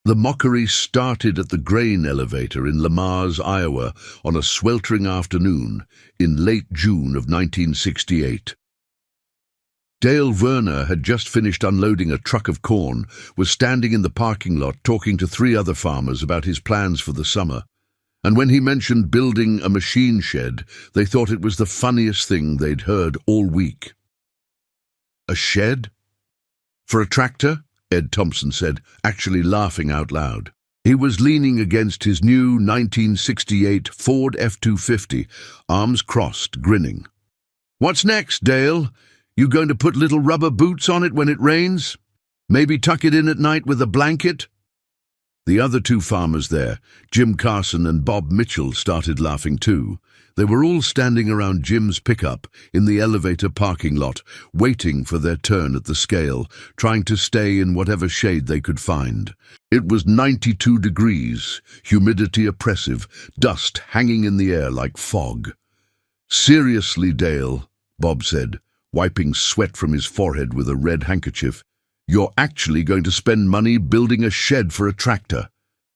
The mockery started at the grain elevator in Lamars, Iowa, on a sweltering afternoon in late June of 1968. Dale Werner had just finished unloading a truck of corn, was standing in the parking lot talking to 3 other farmers about his plans for the summer. And when he mentioned building a machine shed, they thought it was the funniest thing they'd heard all week. A shed? For a tractor? Ed Thompson said, actually laughing out loud. He was leaning against his new 1968 Ford F-250, arms crossed, grinning. "What's next, Dale? You going to put little rubber boots on it when it rains? Maybe tuck it in at night with a blanket?" The other 2 farmers there, Jim Carson and Bob Mitchell, started laughing too. They were all standing around Jim's pickup in the elevator parking lot, waiting for their turn at the scale, trying to stay in whatever shade they could find. It was 92 degrees, humidity oppressive, dust hanging in the air like fog. "Seriously, Dale," Bob said, wiping sweat from his forehead with a red handkerchief, "you're actually going to spend money building a shed for a tractor.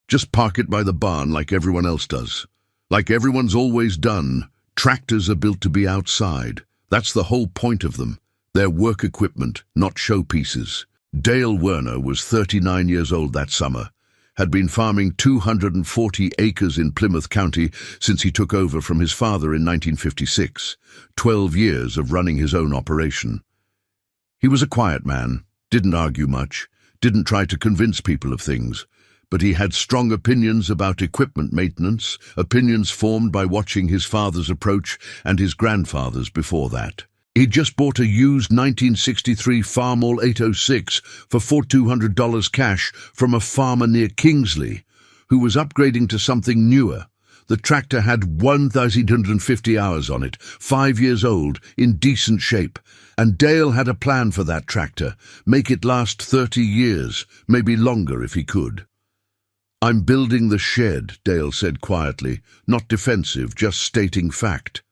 Just park it by the barn like everyone else does. Like everyone's always done, tractors are built to be outside. That's the whole point of them. They're work equipment, not showpieces." Dale Werner was 39 years old that summer, had been farming 240 acres in Plymouth County since he took over from his father in 1956, 12 years of running his own operation. He was a quiet man, didn't argue much, didn't try to convince people of things, but he had strong opinions about equipment maintenance, opinions formed by watching his father's approach and his grandfather's before that. He'd just bought a used 1963 Farmall 806 for $4,200 cash from a farmer near Kingsley, who was upgrading to something newer. The tractor had 1,850 hours on it, 5 years old, in decent shape, and Dale had a plan for that tractor, make it last 30 years, maybe longer if he could. "I'm building the shed," Dale said quietly, not defensive, just stating fact.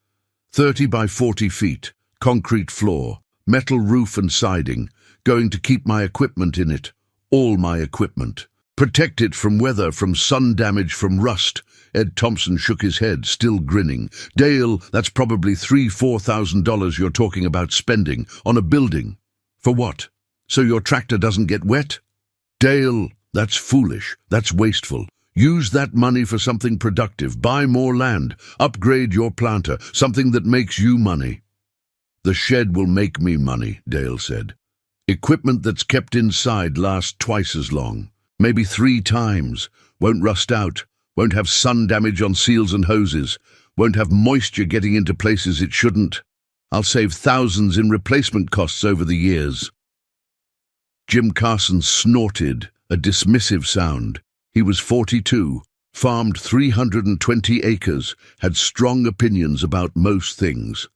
30 by 40 feet, concrete floor, metal roof and siding, going to keep my equipment in it, all my equipment. Protect it from weather, from sun damage, from rust. Ed Thompson shook his head, still grinning. "Dale, that's probably $3,000–4,000 you're talking about spending on a building. For what? So your tractor doesn't get wet?" "Dale, that's foolish. That's wasteful. Use that money for something productive. Buy more land. Upgrade your planter. Something that makes you money." "The shed will make me money," Dale said. "Equipment that's kept inside lasts twice as long. Maybe 3 times. Won't rust out. Won't have sun damage on seals and hoses. Won't have moisture getting into places it shouldn't. I'll save thousands in replacement costs over the years." Jim Carson snorted, a dismissive sound. He was 42, farmed 320 acres, had strong opinions about most things.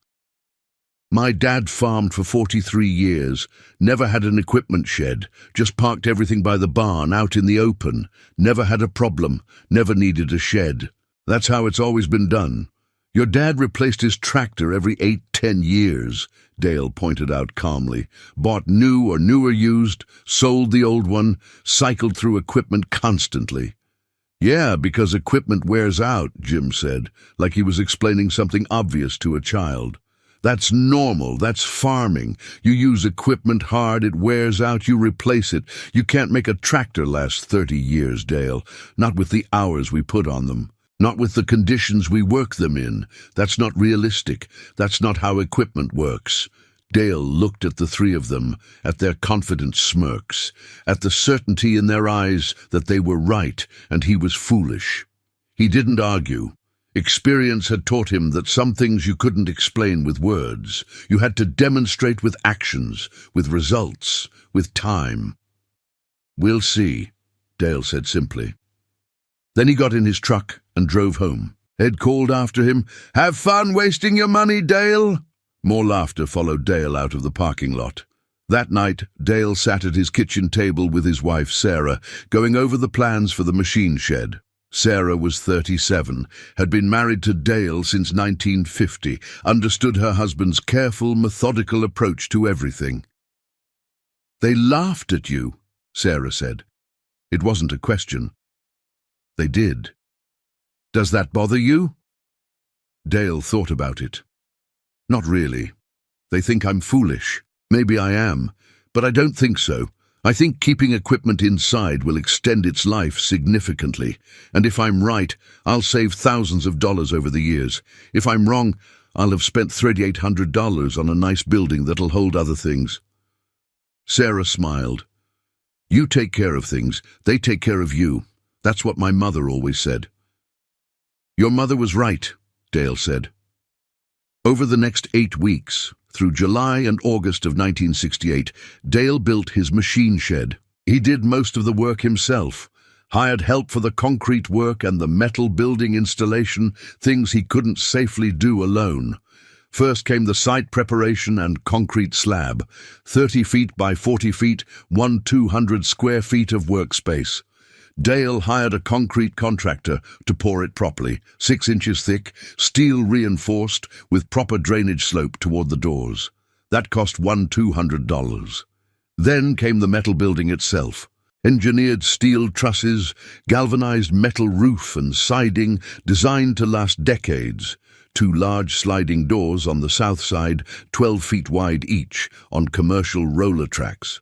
"My dad farmed for 43 years, never had an equipment shed, just parked everything by the barn out in the open, never had a problem, never needed a shed. That's how it's always been done. Your dad replaced his tractor every 8–10 years, Dale pointed out calmly. Bought new or newer used, sold the old one, cycled through equipment constantly. "Yeah, because equipment wears out," Jim said, like he was explaining something obvious to a child. "That's normal, that's farming. You use equipment hard, it wears out, you replace it. You can't make a tractor last 30 years, Dale, not with the hours we put on them. Not with the conditions we work them in. That's not realistic. That's not how equipment works." Dale looked at the 3 of them, at their confident smirks, at the certainty in their eyes that they were right and he was foolish. He didn't argue. Experience had taught him that some things you couldn't explain with words. You had to demonstrate with actions, with results, with time. "We'll see," Dale said simply. Then he got in his truck and drove home. Ed called after him, "Have fun wasting your money, Dale." More laughter followed Dale out of the parking lot. That night, Dale sat at his kitchen table with his wife, Sarah, going over the plans for the machine shed. Sarah was 37, had been married to Dale since 1950, understood her husband's careful, methodical approach to everything. "They laughed at you," Sarah said. It wasn't a question. They did. Does that bother you? Dale thought about it. Not really. They think I'm foolish. Maybe I am, but I don't think so. I think keeping equipment inside will extend its life significantly, and if I'm right, I'll save thousands of dollars over the years. If I'm wrong, I'll have spent $3,800 on a nice building that'll hold other things. Sarah smiled. You take care of things, they take care of you. That's what my mother always said. Your mother was right, Dale said. Over the next 8 weeks, through July and August of 1968, Dale built his machine shed. He did most of the work himself, hired help for the concrete work and the metal building installation, things he couldn't safely do alone. First came the site preparation and concrete slab, 30 feet by 40 feet, 200 square feet of workspace. Dale hired a concrete contractor to pour it properly, 6 inches thick, steel reinforced, with proper drainage slope toward the doors. That cost $200. Then came the metal building itself. Engineered steel trusses, galvanized metal roof and siding designed to last decades. 2 large sliding doors on the south side, 12 feet wide each, on commercial roller tracks.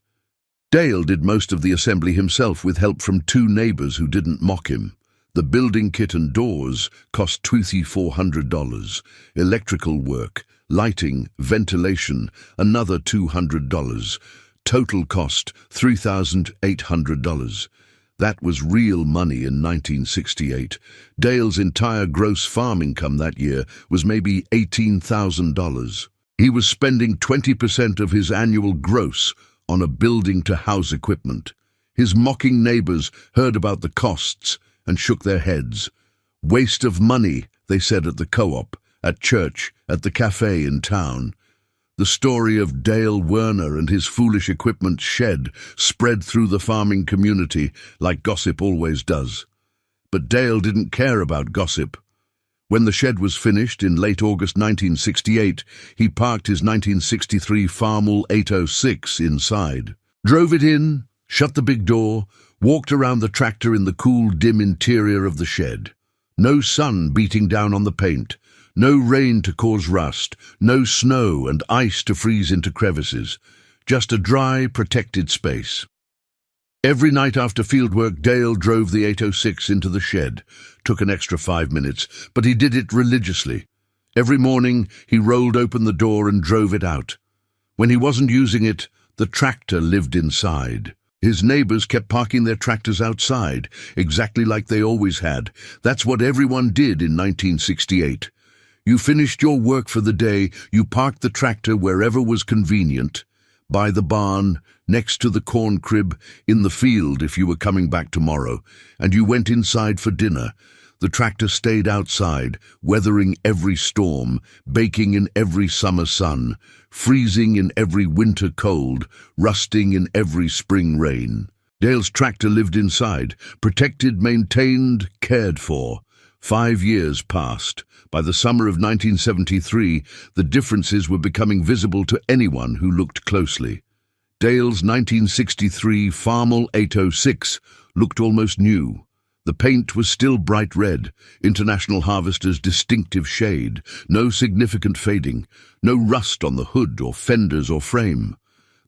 Dale did most of the assembly himself with help from 2 neighbors who didn't mock him. The building kit and doors cost $2,400. Electrical work, lighting, ventilation, another $200. Total cost $3,800. That was real money in 1968. Dale's entire gross farm income that year was maybe $18,000. He was spending 20% of his annual gross on a building to house equipment. His mocking neighbors heard about the costs and shook their heads. Waste of money, they said at the co-op, at church, at the cafe in town. The story of Dale Werner and his foolish equipment shed spread through the farming community like gossip always does. But Dale didn't care about gossip. When the shed was finished in late August 1968, he parked his 1963 Farmall 806 inside, drove it in, shut the big door, walked around the tractor in the cool, dim interior of the shed. No sun beating down on the paint, no rain to cause rust, no snow and ice to freeze into crevices, just a dry, protected space. Every night after fieldwork, Dale drove the 806 into the shed. Took an extra 5 minutes, but he did it religiously. Every morning, he rolled open the door and drove it out. When he wasn't using it, the tractor lived inside. His neighbors kept parking their tractors outside, exactly like they always had. That's what everyone did in 1968. You finished your work for the day, you parked the tractor wherever was convenient. By the barn, next to the corn crib, in the field if you were coming back tomorrow, and you went inside for dinner. The tractor stayed outside, weathering every storm, baking in every summer sun, freezing in every winter cold, rusting in every spring rain. Dale's tractor lived inside, protected, maintained, cared for. 5 years passed. By the summer of 1973, the differences were becoming visible to anyone who looked closely. Dale's 1963 Farmall 806 looked almost new. The paint was still bright red, International Harvester's distinctive shade, no significant fading, no rust on the hood or fenders or frame.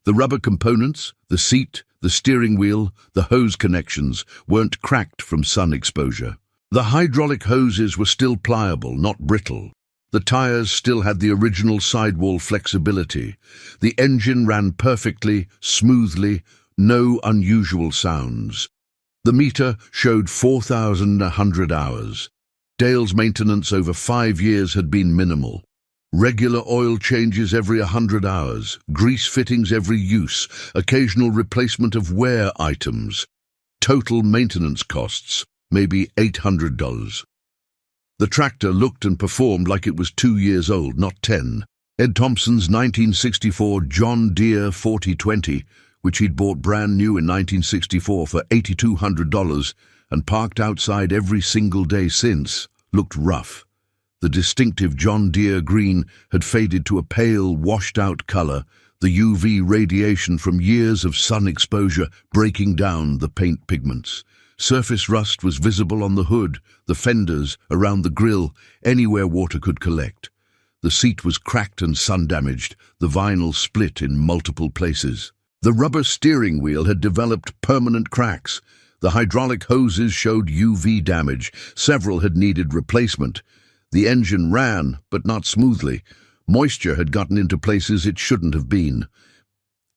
The rubber components, the seat, the steering wheel, the hose connections weren't cracked from sun exposure. The hydraulic hoses were still pliable, not brittle. The tires still had the original sidewall flexibility. The engine ran perfectly, smoothly, no unusual sounds. The meter showed 4,100 hours. Dale's maintenance over 5 years had been minimal. Regular oil changes every 100 hours, grease fittings every use, occasional replacement of wear items. Total maintenance costs, maybe $800. The tractor looked and performed like it was 2 years old, not 10. Ed Thompson's 1964 John Deere 4020, which he'd bought brand new in 1964 for $8,200 and parked outside every single day since, looked rough. The distinctive John Deere green had faded to a pale, washed-out color. the UV radiation from years of sun exposure breaking down the paint pigments. Surface rust was visible on the hood, the fenders, around the grille, anywhere water could collect. The seat was cracked and sun-damaged, the vinyl split in multiple places. The rubber steering wheel had developed permanent cracks. The hydraulic hoses showed UV damage. Several had needed replacement. The engine ran, but not smoothly. Moisture had gotten into places it shouldn't have been.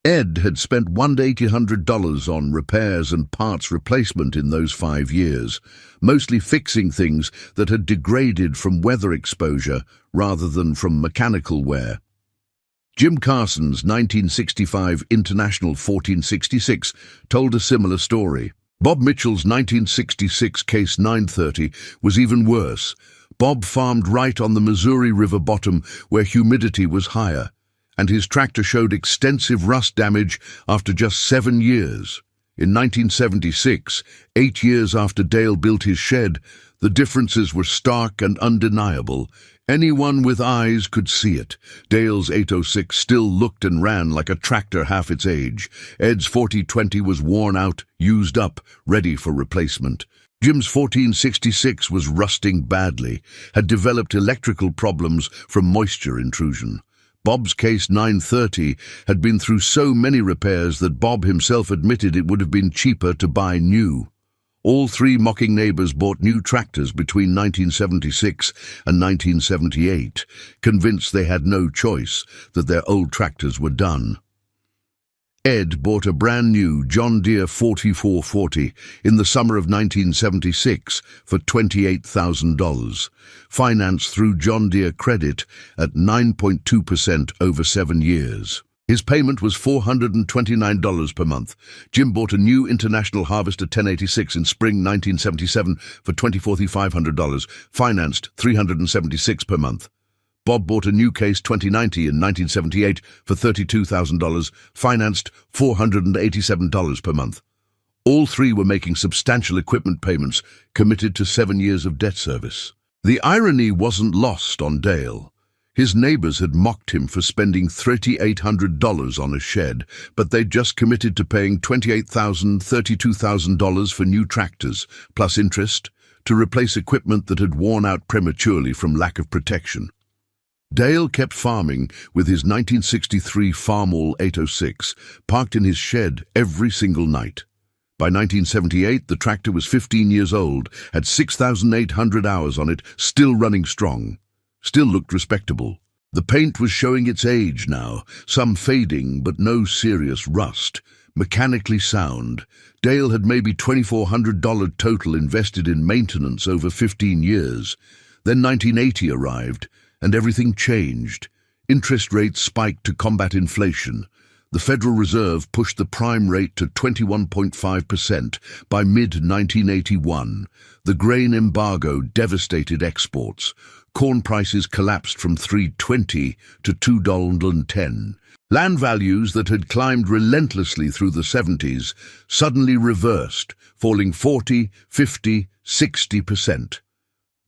Ed had spent $1,800 on repairs and parts replacement in those 5 years, mostly fixing things that had degraded from weather exposure rather than from mechanical wear. Jim Carson's 1965 International 1466 told a similar story. Bob Mitchell's 1966 Case 930 was even worse. Bob farmed right on the Missouri River bottom where humidity was higher, and his tractor showed extensive rust damage after just 7 years. In 1976, 8 years after Dale built his shed, the differences were stark and undeniable. Anyone with eyes could see it. Dale's 806 still looked and ran like a tractor half its age. Ed's 4020 was worn out, used up, ready for replacement. Jim's 1466 was rusting badly, had developed electrical problems from moisture intrusion. Bob's Case 930 had been through so many repairs that Bob himself admitted it would have been cheaper to buy new. All 3 mocking neighbors bought new tractors between 1976 and 1978, convinced they had no choice, that their old tractors were done. Ed bought a brand new John Deere 4440 in the summer of 1976 for $28,000, financed through John Deere Credit at 9.2% over 7 years. His payment was $429 per month. Jim bought a new International Harvester 1086 in spring 1977 for $24,500, financed $376 per month. Bob bought a new Case 2090 in 1978 for $32,000, financed $487 per month. All 3 were making substantial equipment payments, committed to 7 years of debt service. The irony wasn't lost on Dale. His neighbors had mocked him for spending $3,800 on a shed, but they'd just committed to paying $28,000, $32,000 for new tractors, plus interest, to replace equipment that had worn out prematurely from lack of protection. Dale kept farming with his 1963 Farmall 806, parked in his shed every single night. By 1978, the tractor was 15 years old, had 6,800 hours on it, still running strong. Still looked respectable. The paint was showing its age now, some fading but no serious rust. Mechanically sound. Dale had maybe $2,400 total invested in maintenance over 15 years. Then 1980 arrived, and everything changed. Interest rates spiked to combat inflation. The Federal Reserve pushed the prime rate to 21.5% by mid-1981. The grain embargo devastated exports. Corn prices collapsed from $3.20 to $2.10. Land values that had climbed relentlessly through the 70s suddenly reversed, falling 40, 50, 60%.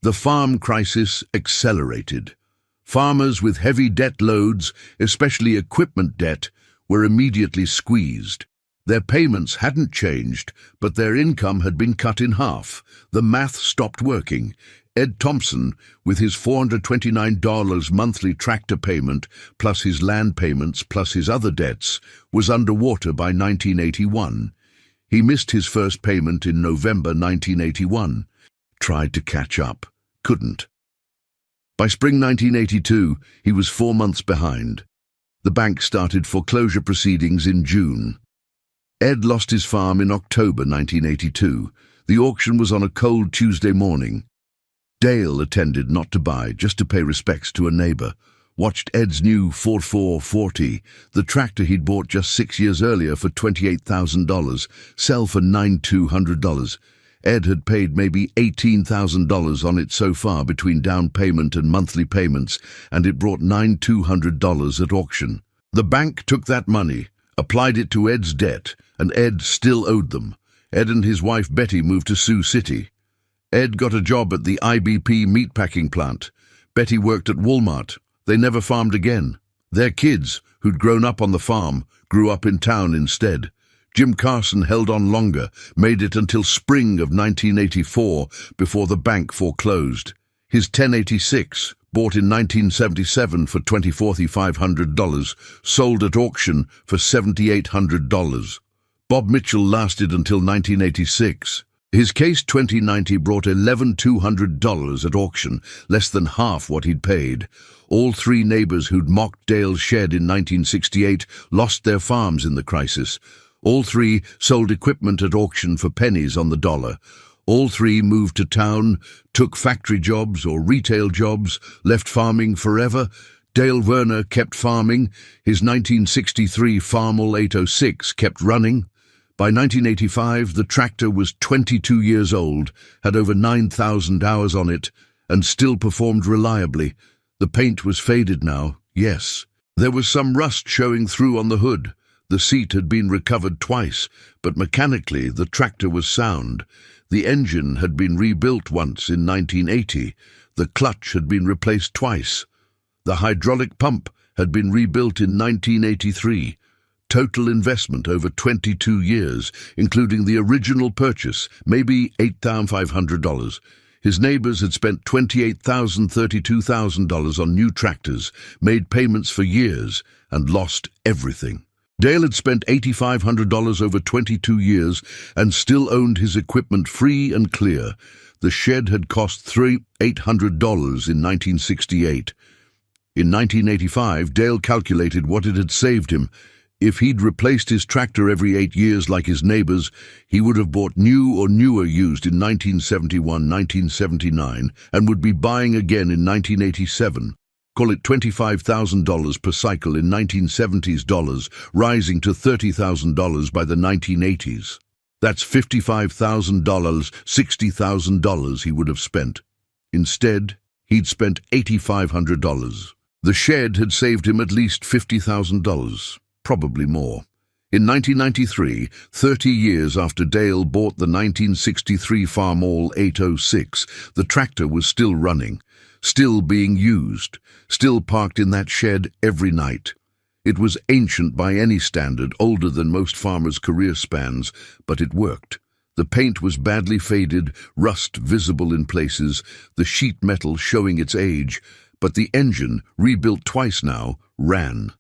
The farm crisis accelerated. Farmers with heavy debt loads, especially equipment debt, were immediately squeezed. Their payments hadn't changed, but their income had been cut in half. The math stopped working. Ed Thompson, with his $429 monthly tractor payment, plus his land payments, plus his other debts, was underwater by 1981. He missed his first payment in November 1981. Tried to catch up. Couldn't. By spring 1982, he was 4 months behind. The bank started foreclosure proceedings in June. Ed lost his farm in October 1982. The auction was on a cold Tuesday morning. Dale attended not to buy, just to pay respects to a neighbor. Watched Ed's new 4440, the tractor he'd bought just 6 years earlier for $28,000, sell for $9,200. Ed had paid maybe $18,000 on it so far between down payment and monthly payments, and it brought $9,200 at auction. The bank took that money, applied it to Ed's debt, and Ed still owed them. Ed and his wife Betty moved to Sioux City. Ed got a job at the IBP meatpacking plant. Betty worked at Walmart. They never farmed again. Their kids, who'd grown up on the farm, grew up in town instead. Jim Carson held on longer, made it until spring of 1984 before the bank foreclosed. His 1086, bought in 1977 for $2,500, sold at auction for $7,800. Bob Mitchell lasted until 1986. His case 2090 brought $11,200 at auction, less than half what he'd paid. All three neighbors who'd mocked Dale's shed in 1968 lost their farms in the crisis. All three sold equipment at auction for pennies on the dollar. All three moved to town, took factory jobs or retail jobs, left farming forever. Dale Werner kept farming. His 1963 Farmall 806 kept running. By 1985, the tractor was 22 years old, had over 9,000 hours on it, and still performed reliably. The paint was faded now, yes. There was some rust showing through on the hood. The seat had been recovered twice, but mechanically the tractor was sound. The engine had been rebuilt once in 1980. The clutch had been replaced twice. The hydraulic pump had been rebuilt in 1983. Total investment over 22 years, including the original purchase, maybe $8,500. His neighbors had spent $28,000, $32,000 on new tractors, made payments for years, and lost everything. Dale had spent $8,500 over 22 years and still owned his equipment free and clear. The shed had cost $800 in 1968. In 1985, Dale calculated what it had saved him. If he'd replaced his tractor every 8 years like his neighbors, he would have bought new or newer used in 1971, 1979, and would be buying again in 1987. Call it $25,000 per cycle in 1970s dollars, rising to $30,000 by the 1980s. That's $55,000, $60,000 he would have spent. Instead, he'd spent $8,500. The shed had saved him at least $50,000, probably more. In 1993, 30 years after Dale bought the 1963 Farmall 806, the tractor was still running, still being used, still parked in that shed every night. It was ancient by any standard, older than most farmers' career spans, but it worked. The paint was badly faded, rust visible in places, the sheet metal showing its age, but the engine, rebuilt twice now, ran.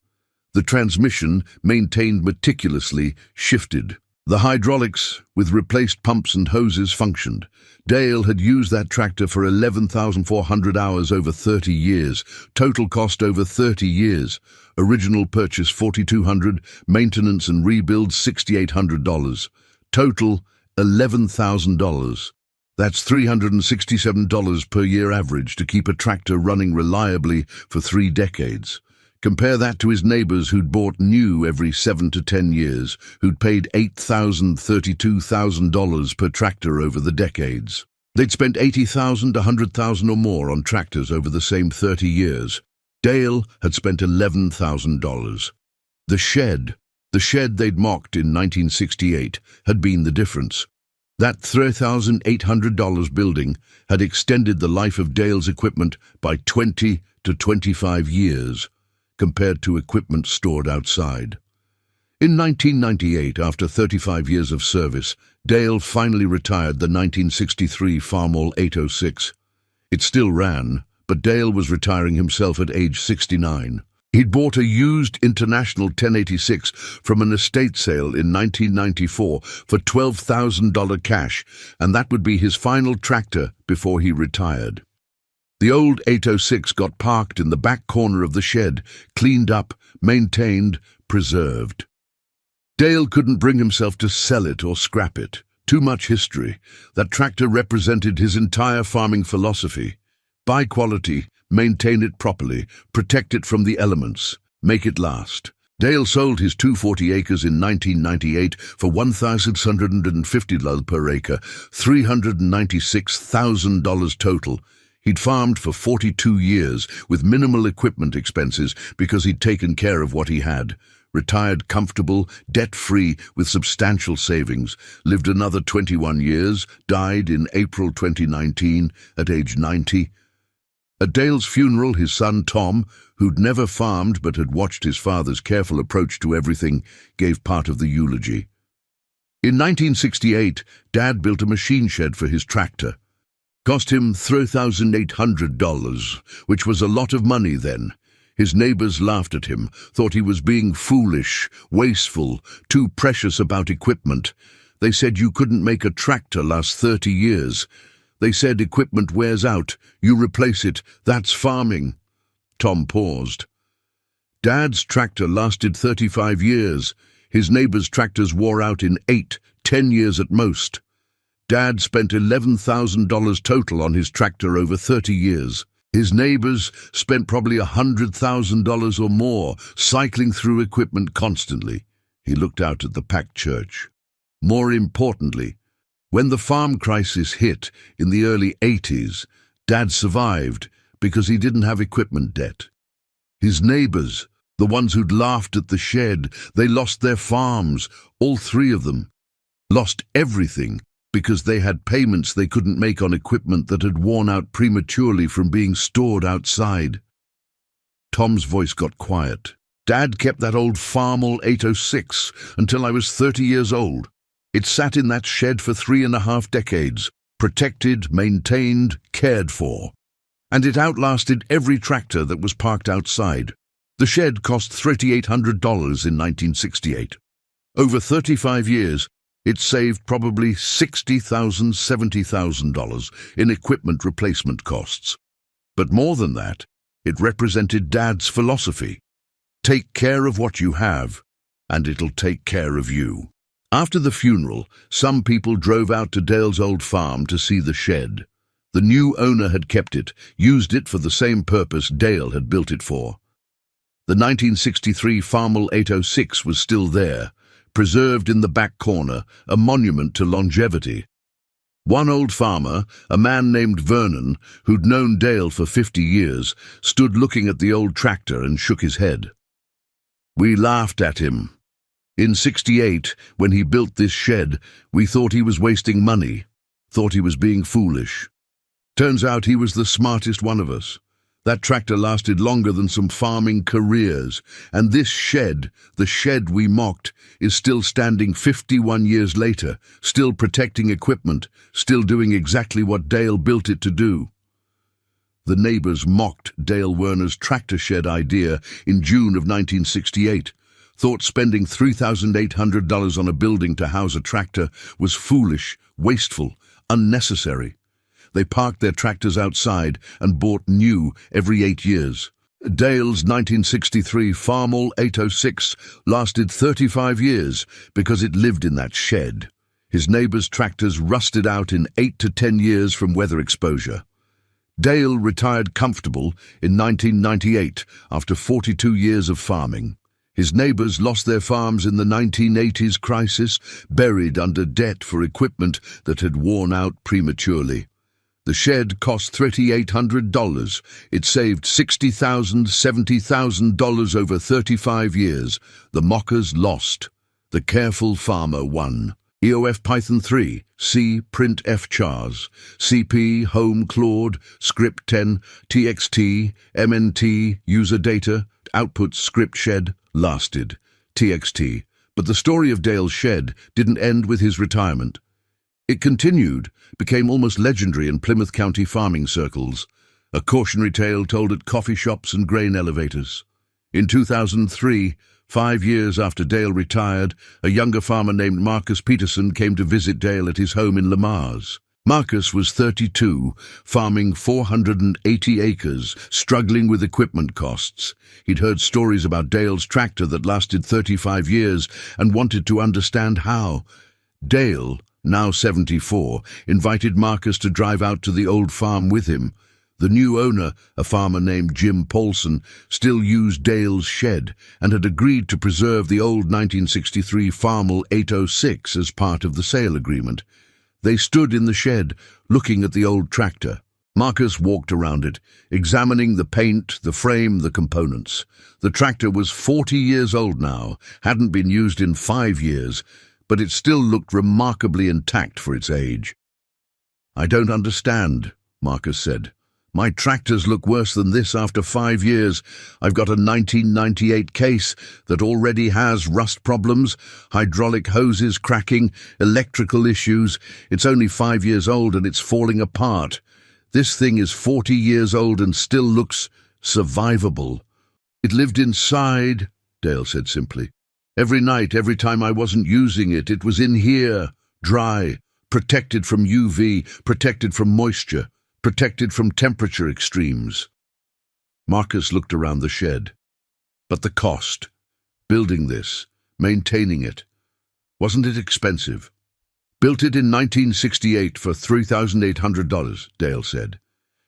The transmission, maintained meticulously, shifted. The hydraulics, with replaced pumps and hoses, functioned. Dale had used that tractor for 11,400 hours over 30 years. Total cost over 30 years. Original purchase $4,200, maintenance and rebuild $6,800. Total $11,000. That's $367 per year average to keep a tractor running reliably for 3 decades. Compare that to his neighbors who'd bought new every 7 to 10 years, who'd paid $8,000, $32,000 per tractor over the decades. They'd spent $80,000, $100,000 or more on tractors over the same 30 years. Dale had spent $11,000. The shed they'd mocked in 1968 had been the difference. That $3,800 building had extended the life of Dale's equipment by 20 to 25 years. Compared to equipment stored outside. In 1998, after 35 years of service, Dale finally retired the 1963 Farmall 806. It still ran, but Dale was retiring himself at age 69. He'd bought a used International 1086 from an estate sale in 1994 for $12,000 cash, and that would be his final tractor before he retired. The old 806 got parked in the back corner of the shed, cleaned up, maintained, preserved. Dale couldn't bring himself to sell it or scrap it. Too much history. That tractor represented his entire farming philosophy. Buy quality, maintain it properly, protect it from the elements, make it last. Dale sold his 240 acres in 1998 for $1,650 per acre, $396,000 total. He'd farmed for 42 years with minimal equipment expenses because he'd taken care of what he had. Retired comfortable, debt-free, with substantial savings. Lived another 21 years, died in April 2019 at age 90. At Dale's funeral, his son Tom, who'd never farmed but had watched his father's careful approach to everything, gave part of the eulogy. In 1968, Dad built a machine shed for his tractor. Cost him $3,800, which was a lot of money then. His neighbors laughed at him, thought he was being foolish, wasteful, too precious about equipment. They said you couldn't make a tractor last 30 years. They said equipment wears out, you replace it, that's farming. Tom paused. Dad's tractor lasted 35 years. His neighbors' tractors wore out in 8, 10 years at most. Dad spent $11,000 total on his tractor over 30 years. His neighbors spent probably $100,000 or more cycling through equipment constantly. He looked out at the packed church. More importantly, when the farm crisis hit in the early 80s, Dad survived because he didn't have equipment debt. His neighbors, the ones who'd laughed at the shed, they lost their farms, all 3 of them. Lost everything because they had payments they couldn't make on equipment that had worn out prematurely from being stored outside. Tom's voice got quiet. Dad kept that old Farmall 806 until I was 30 years old. It sat in that shed for 3.5 decades, protected, maintained, cared for. And it outlasted every tractor that was parked outside. The shed cost $3,800 in 1968. Over 35 years, it saved probably $60,000, $70,000 in equipment replacement costs. But more than that, it represented Dad's philosophy. Take care of what you have, and it'll take care of you. After the funeral, some people drove out to Dale's old farm to see the shed. The new owner had kept it, used it for the same purpose Dale had built it for. The 1963 Farmall 806 was still there, preserved in the back corner, a monument to longevity. One old farmer, a man named Vernon, who'd known Dale for 50 years, stood looking at the old tractor and shook his head. We laughed at him. In '68, when he built this shed, we thought he was wasting money, thought he was being foolish. Turns out he was the smartest one of us. That tractor lasted longer than some farming careers, and this shed, the shed we mocked, is still standing 51 years later, still protecting equipment, still doing exactly what Dale built it to do. The neighbors mocked Dale Werner's tractor shed idea in June of 1968, thought spending $3,800 on a building to house a tractor was foolish, wasteful, unnecessary. They parked their tractors outside and bought new every 8 years. Dale's 1963 Farmall 806 lasted 35 years because it lived in that shed. His neighbors' tractors rusted out in 8 to 10 years from weather exposure. Dale retired comfortable in 1998 after 42 years of farming. His neighbors lost their farms in the 1980s crisis, buried under debt for equipment that had worn out prematurely. The shed cost $3,800. It saved $60,000, $70,000 over 35 years. The mockers lost. The careful farmer won. EOF Python 3, C print fchars, CP home Claude, script 10, TXT, MNT, user data, output script shed, lasted, TXT. But the story of Dale's shed didn't end with his retirement. It continued, became almost legendary in Plymouth County farming circles, a cautionary tale told at coffee shops and grain elevators. In 2003, 5 years after Dale retired, a younger farmer named Marcus Peterson came to visit Dale at his home in Lamaze. Marcus was 32, farming 480 acres, struggling with equipment costs. He'd heard stories about Dale's tractor that lasted 35 years and wanted to understand how. Dale, now 74, invited Marcus to drive out to the old farm with him. The new owner, a farmer named Jim Paulson, still used Dale's shed and had agreed to preserve the old 1963 Farmall 806 as part of the sale agreement. They stood in the shed, looking at the old tractor. Marcus walked around it, examining the paint, the frame, the components. The tractor was 40 years old now, hadn't been used in 5 years, but it still looked remarkably intact for its age. "I don't understand," Marcus said, My tractors look worse than this after 5 years. I've got a 1998 case that already has rust problems, hydraulic hoses cracking, electrical issues. It's only 5 years old and it's falling apart. This thing is 40 years old and still looks survivable. It lived inside, Dale said simply. Every night, every time I wasn't using it, it was in here, dry, protected from UV, protected from moisture, protected from temperature extremes. Marcus looked around the shed. But the cost, building this, maintaining it, wasn't it expensive? Built it in 1968 for $3,800, Dale said.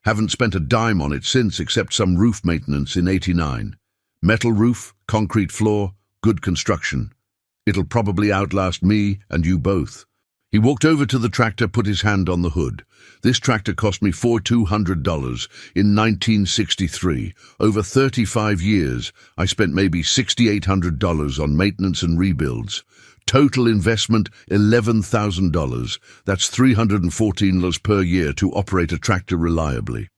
Haven't spent a dime on it since except some roof maintenance in '89. Metal roof, concrete floor, good construction. It'll probably outlast me and you both. He walked over to the tractor, put his hand on the hood. This tractor cost me $4,200 in 1963. Over 35 years, I spent maybe $6,800 on maintenance and rebuilds. Total investment, $11,000. That's $314 per year to operate a tractor reliably.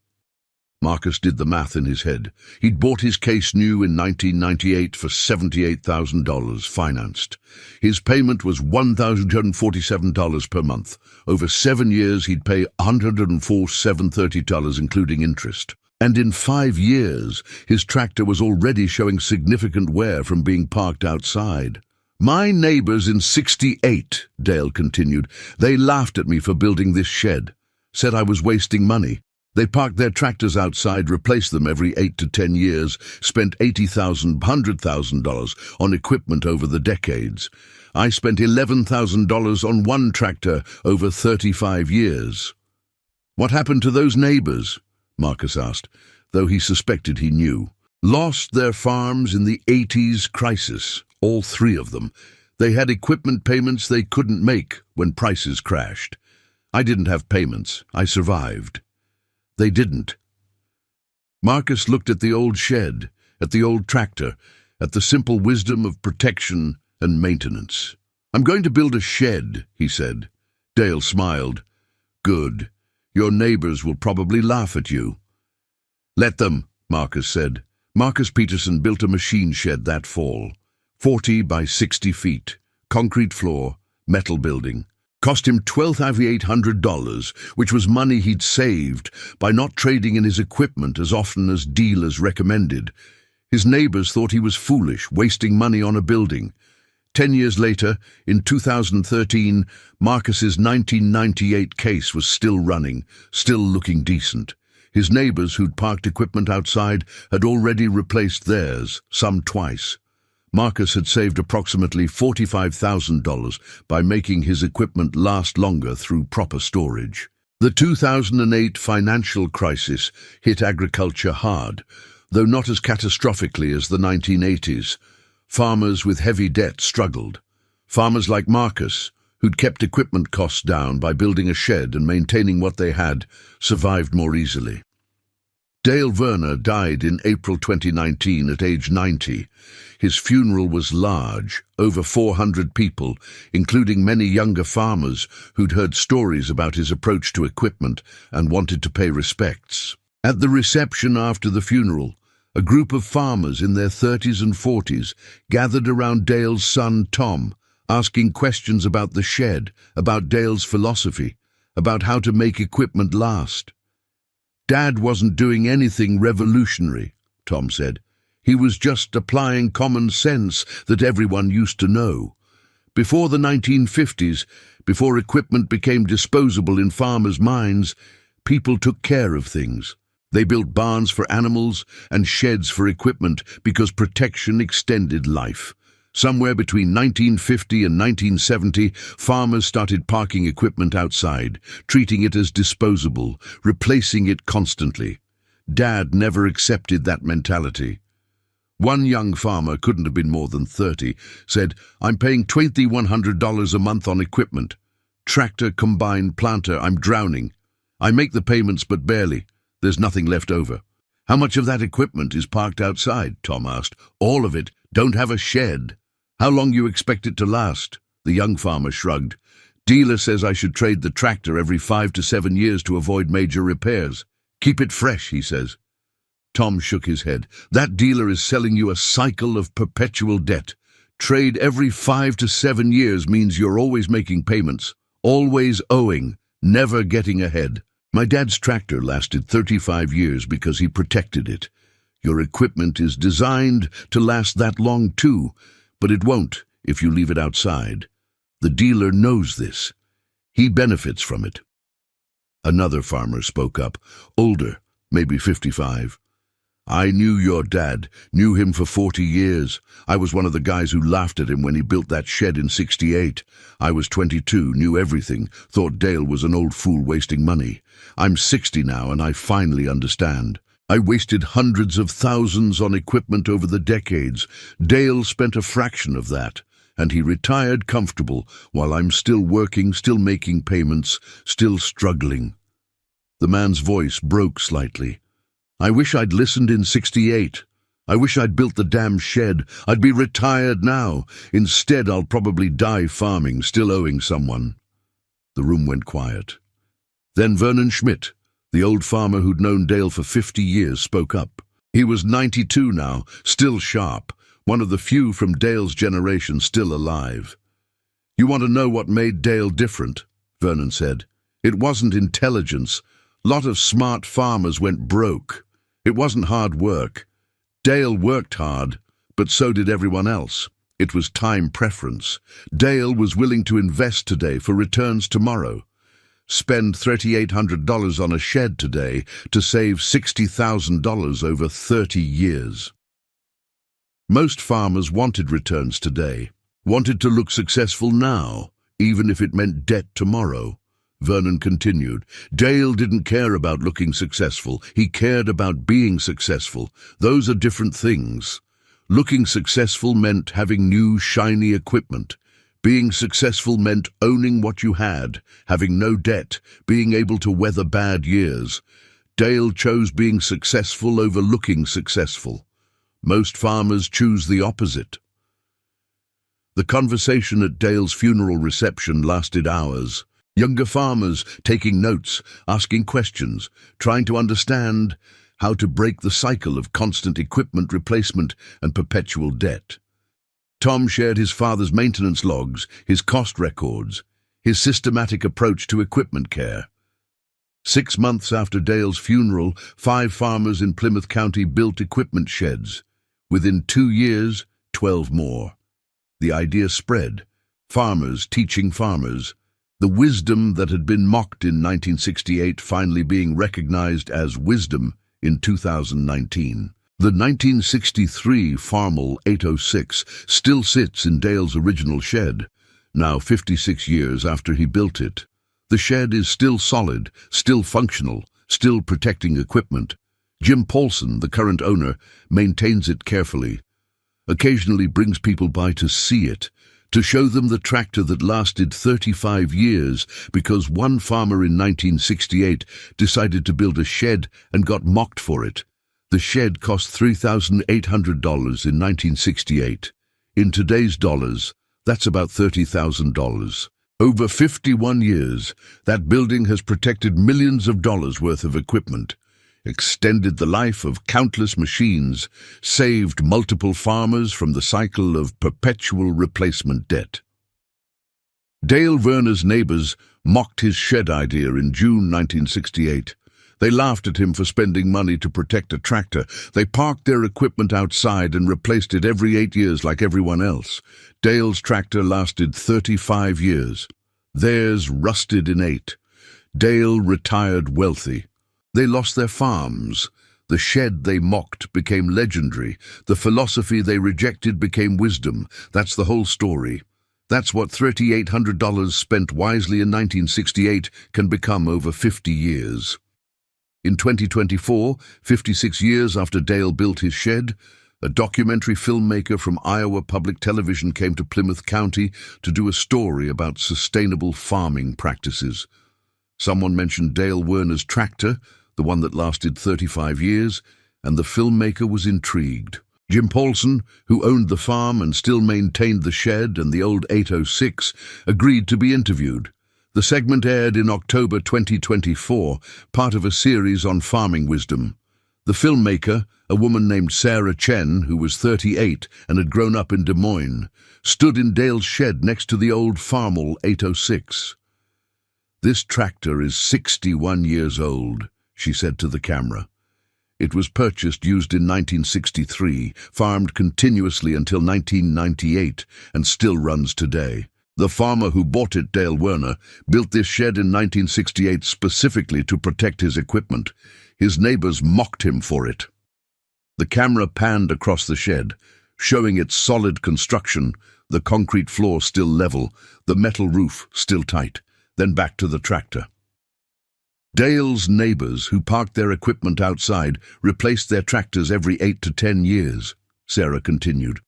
Marcus did the math in his head. He'd bought his case new in 1998 for $78,000 financed. His payment was $1,147 per month. Over 7 years, he'd pay $104,730 including interest. And in 5 years, his tractor was already showing significant wear from being parked outside. My neighbors in '68, Dale continued, they laughed at me for building this shed, said I was wasting money. They parked their tractors outside, replaced them every 8 to 10 years, spent $80,000, $100,000 on equipment over the decades. I spent $11,000 on one tractor over 35 years. What happened to those neighbors? Marcus asked, though he suspected he knew. Lost their farms in the '80s crisis, all 3 of them. They had equipment payments they couldn't make when prices crashed. I didn't have payments. I survived. They didn't. Marcus looked at the old shed, at the old tractor, at the simple wisdom of protection and maintenance. I'm going to build a shed, he said. Dale smiled. Good. Your neighbors will probably laugh at you. Let them, Marcus said. Marcus Peterson built a machine shed that fall. 40 by 60 feet, concrete floor, metal building. Cost him $12,800, which was money he'd saved by not trading in his equipment as often as dealers recommended. His neighbors thought he was foolish, wasting money on a building. 10 years later, in 2013, Marcus's 1998 case was still running, still looking decent. His neighbors who'd parked equipment outside had already replaced theirs, some twice. Marcus had saved approximately $45,000 by making his equipment last longer through proper storage. The 2008 financial crisis hit agriculture hard, though not as catastrophically as the 1980s. Farmers with heavy debt struggled. Farmers like Marcus, who'd kept equipment costs down by building a shed and maintaining what they had, survived more easily. Dale Werner died in April 2019 at age 90. His funeral was large, over 400 people, including many younger farmers who'd heard stories about his approach to equipment and wanted to pay respects. At the reception after the funeral, a group of farmers in their 30s and 40s gathered around Dale's son Tom, asking questions about the shed, about Dale's philosophy, about how to make equipment last. Dad wasn't doing anything revolutionary, Tom said. He was just applying common sense that everyone used to know. Before the 1950s, before equipment became disposable in farmers' minds, people took care of things. They built barns for animals and sheds for equipment because protection extended life. Somewhere between 1950 and 1970, farmers started parking equipment outside, treating it as disposable, replacing it constantly. Dad never accepted that mentality. One young farmer, couldn't have been more than 30, said, I'm paying $2,100 a month on equipment. Tractor, combine, planter, I'm drowning. I make the payments but barely. There's nothing left over. How much of that equipment is parked outside? Tom asked. All of it. Don't have a shed. How long you expect it to last? The young farmer shrugged. Dealer says I should trade the tractor every 5 to 7 years to avoid major repairs. Keep it fresh, he says. Tom shook his head. That dealer is selling you a cycle of perpetual debt. Trade every 5 to 7 years means you're always making payments, always owing, never getting ahead. My dad's tractor lasted 35 years because he protected it. Your equipment is designed to last that long too, but it won't if you leave it outside. The dealer knows this. He benefits from it. Another farmer spoke up, older, maybe 55. I knew your dad, knew him for 40 years. I was one of the guys who laughed at him when he built that shed in '68. I was 22, knew everything, thought Dale was an old fool wasting money. I'm 60 now and I finally understand. I wasted hundreds of thousands on equipment over the decades. Dale spent a fraction of that, and he retired comfortable while I'm still working, still making payments, still struggling. The man's voice broke slightly. I wish I'd listened in '68. I wish I'd built the damn shed. I'd be retired now. Instead, I'll probably die farming, still owing someone. The room went quiet. Then Vernon Schmidt, the old farmer who'd known Dale for 50 years, spoke up. He was 92 now, still sharp, one of the few from Dale's generation still alive. You want to know what made Dale different? Vernon said. It wasn't intelligence. A lot of smart farmers went broke. It wasn't hard work. Dale worked hard, but so did everyone else. It was time preference. Dale was willing to invest today for returns tomorrow. Spend $3,800 on a shed today to save $60,000 over 30 years. Most farmers wanted returns today, wanted to look successful now, even if it meant debt tomorrow. Vernon continued. Dale didn't care about looking successful. He cared about being successful. Those are different things. Looking successful meant having new, shiny equipment. Being successful meant owning what you had, having no debt, being able to weather bad years. Dale chose being successful over looking successful. Most farmers choose the opposite. The conversation at Dale's funeral reception lasted hours. Younger farmers taking notes, asking questions, trying to understand how to break the cycle of constant equipment replacement and perpetual debt. Tom shared his father's maintenance logs, his cost records, his systematic approach to equipment care. 6 months after Dale's funeral, 5 farmers in Plymouth County built equipment sheds. Within 2 years, 12 more. The idea spread, farmers teaching farmers. The wisdom that had been mocked in 1968 finally being recognized as wisdom in 2019. The 1963 Farmall 806 still sits in Dale's original shed, now 56 years after he built it. The shed is still solid, still functional, still protecting equipment. Jim Paulson, the current owner, maintains it carefully. Occasionally brings people by to see it, to show them the tractor that lasted 35 years because one farmer in 1968 decided to build a shed and got mocked for it. The shed cost $3,800 in 1968. In today's dollars, that's about $30,000. Over 51 years, that building has protected millions of dollars worth of equipment, extended the life of countless machines, saved multiple farmers from the cycle of perpetual replacement debt. Dale Verner's neighbors mocked his shed idea in June 1968. They laughed at him for spending money to protect a tractor. They parked their equipment outside and replaced it every 8 years like everyone else. Dale's tractor lasted 35 years. Theirs rusted in 8. Dale retired wealthy. They lost their farms. The shed they mocked became legendary. The philosophy they rejected became wisdom. That's the whole story. That's what $3,800 spent wisely in 1968 can become over 50 years. In 2024, 56 years after Dale built his shed, a documentary filmmaker from Iowa Public Television came to Plymouth County to do a story about sustainable farming practices. Someone mentioned Dale Werner's tractor, the one that lasted 35 years, and the filmmaker was intrigued. Jim Paulson, who owned the farm and still maintained the shed and the old 806, agreed to be interviewed. The segment aired in October 2024, part of a series on farming wisdom. The filmmaker, a woman named Sarah Chen, who was 38 and had grown up in Des Moines, stood in Dale's shed next to the old Farmall 806. "This tractor is 61 years old," she said to the camera. "It was purchased used in 1963, farmed continuously until 1998, and still runs today. The farmer who bought it, Dale Werner, built this shed in 1968 specifically to protect his equipment. His neighbors mocked him for it." The camera panned across the shed, showing its solid construction, the concrete floor still level, the metal roof still tight, then back to the tractor. Dale's neighbors, who parked their equipment outside, replaced their tractors every 8 to 10 years, Sarah continued.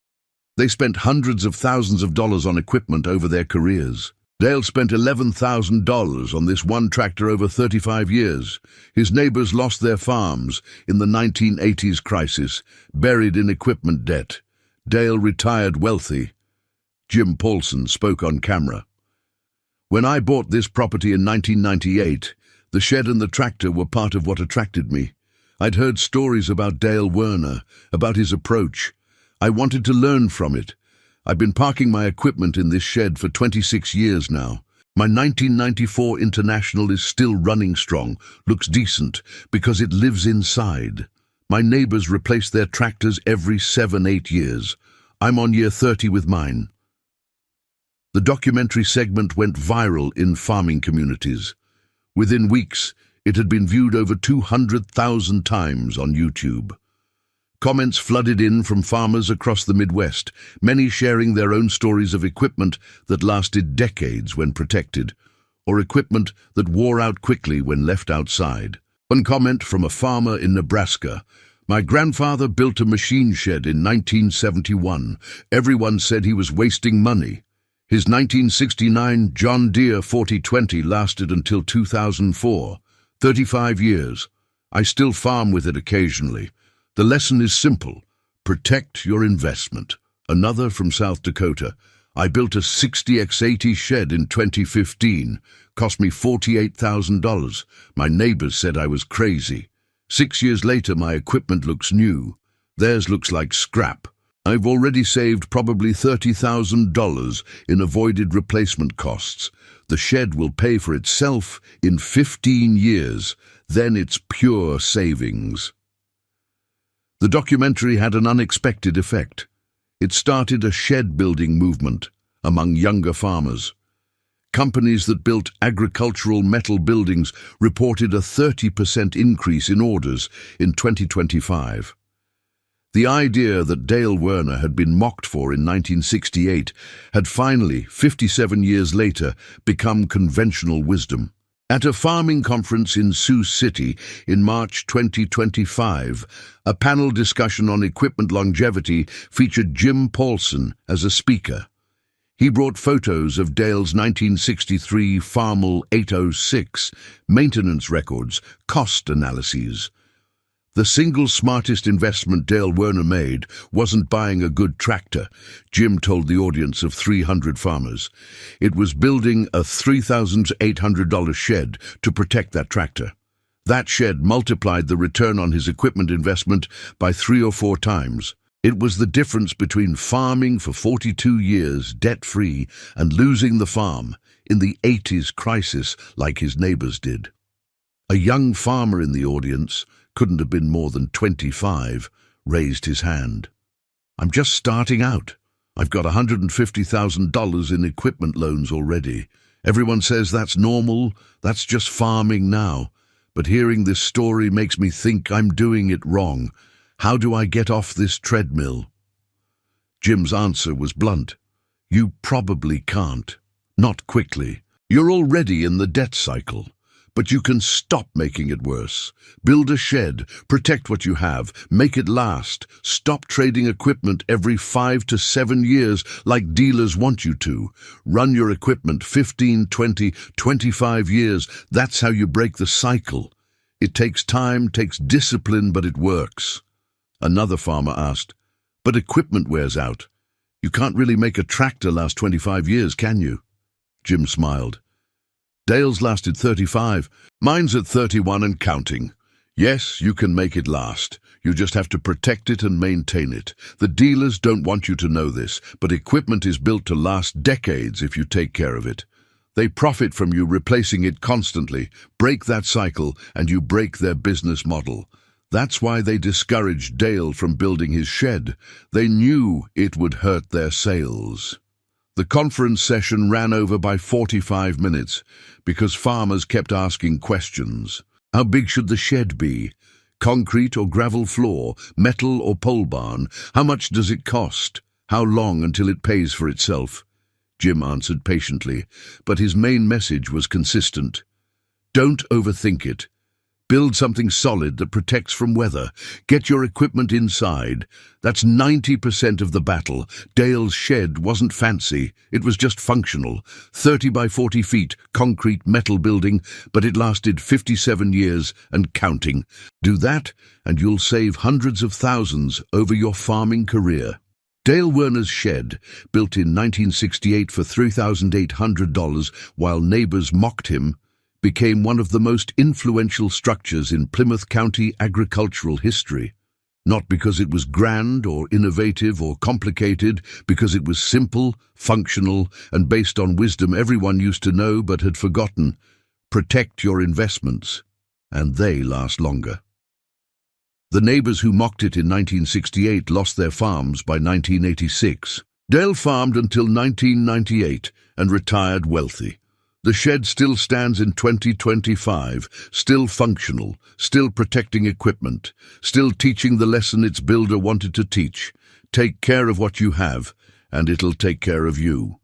They spent hundreds of thousands of dollars on equipment over their careers. Dale spent $11,000 on this one tractor over 35 years. His neighbors lost their farms in the 1980s crisis, buried in equipment debt. Dale retired wealthy. Jim Paulson spoke on camera. "When I bought this property in 1998, the shed and the tractor were part of what attracted me. I'd heard stories about Dale Werner, about his approach. I wanted to learn from it. I've been parking my equipment in this shed for 26 years now. My 1994 International is still running strong, looks decent, because it lives inside. My neighbors replace their tractors every 7-8 years. I'm on year 30 with mine." The documentary segment went viral in farming communities. Within weeks, it had been viewed over 200,000 times on YouTube. Comments flooded in from farmers across the Midwest, many sharing their own stories of equipment that lasted decades when protected, or equipment that wore out quickly when left outside. One comment from a farmer in Nebraska: "My grandfather built a machine shed in 1971. Everyone said he was wasting money. His 1969 John Deere 4020 lasted until 2004, 35 years. I still farm with it occasionally. The lesson is simple: protect your investment." Another from South Dakota: "I built a 60x80 shed in 2015. Cost me $48,000. My neighbors said I was crazy. 6 years later, my equipment looks new. Theirs looks like scrap. I've already saved probably $30,000 in avoided replacement costs. The shed will pay for itself in 15 years. Then it's pure savings." The documentary had an unexpected effect. It started a shed-building movement among younger farmers. Companies that built agricultural metal buildings reported a 30% increase in orders in 2025. The idea that Dale Werner had been mocked for in 1968 had finally, 57 years later, become conventional wisdom. At a farming conference in Sioux City in March 2025, a panel discussion on equipment longevity featured Jim Paulson as a speaker. He brought photos of Dale's 1963 Farmall 806, maintenance records, cost analyses. The single smartest investment Dale Werner made wasn't buying a good tractor, Jim told the audience of 300 farmers. It was building a $3,800 shed to protect that tractor. That shed multiplied the return on his equipment investment by 3 or 4 times. It was the difference between farming for 42 years debt-free and losing the farm in the 80s crisis like his neighbors did. A young farmer in the audience, couldn't have been more than 25, raised his hand. "I'm just starting out. I've got $150,000 in equipment loans already. Everyone says that's normal, that's just farming now. But hearing this story makes me think I'm doing it wrong. How do I get off this treadmill?" Jim's answer was blunt. "You probably can't. Not quickly. You're already in the debt cycle. But you can stop making it worse. Build a shed, protect what you have, make it last. Stop trading equipment every 5 to 7 years like dealers want you to. Run your equipment 15, 20, 25 years. That's how you break the cycle. It takes time, takes discipline, but it works." Another farmer asked, "But equipment wears out. You can't really make a tractor last 25 years, can you?" Jim smiled. Dale's lasted 35. Mine's at 31 and counting. Yes, you can make it last. You just have to protect it and maintain it. The dealers don't want you to know this, but equipment is built to last decades if you take care of it. They profit from you replacing it constantly. Break that cycle and you break their business model. That's why they discouraged Dale from building his shed. They knew it would hurt their sales. The conference session ran over by 45 minutes because farmers kept asking questions. How big should the shed be? Concrete or gravel floor? Metal or pole barn? How much does it cost? How long until it pays for itself? Jim answered patiently, but his main message was consistent. Don't overthink it. Build something solid that protects from weather. Get your equipment inside. That's 90% of the battle. Dale's shed wasn't fancy. It was just functional. 30 by 40 feet, concrete metal building, but it lasted 57 years and counting. Do that, and you'll save hundreds of thousands over your farming career. Dale Werner's shed, built in 1968 for $3,800 while neighbors mocked him, became one of the most influential structures in Plymouth County agricultural history. Not because it was grand or innovative or complicated, because it was simple, functional, and based on wisdom everyone used to know but had forgotten. Protect your investments, and they last longer. The neighbors who mocked it in 1968 lost their farms by 1986. Dale farmed until 1998 and retired wealthy. The shed still stands in 2025, still functional, still protecting equipment, still teaching the lesson its builder wanted to teach. Take care of what you have, and it'll take care of you.